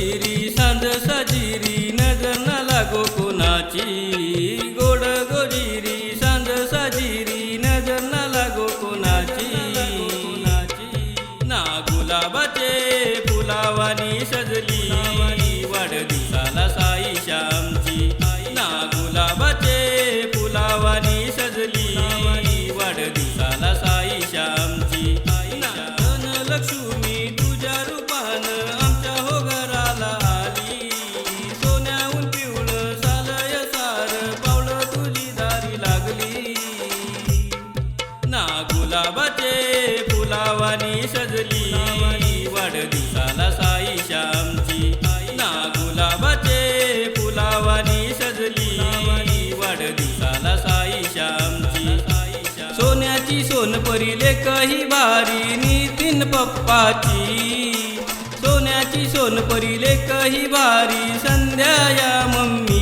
गोजिरी सांज साजिरी नजर न लागो कोणाची गोड गोजिरी सांज साजिरी नजर न लागो कोणाची ना गुलाबाचे फुलावानी सजली वाढदिवसाला साई श्यामची ना गुलाबाचे फुलावानी सजली वाढदिवसाला साई श्यामची ना धनलक्ष्मी तुझ्या रूपानं आमच्या हो घराला आली सोन्याहून पिवळं सालय सार पावलं तुझी दारी लागली ना गुलाबाचे फुलावानी सजली वाढदिवसाला साई श्यामची ना गुलाबाचे फुलावानी सजली वाढदिवसाला साई श्यामची सोन्याची सोनपरी लेकही भारी नितीन पप्पाची सोन्याची सोनपरी लेकही भारी संध्या या मम्मी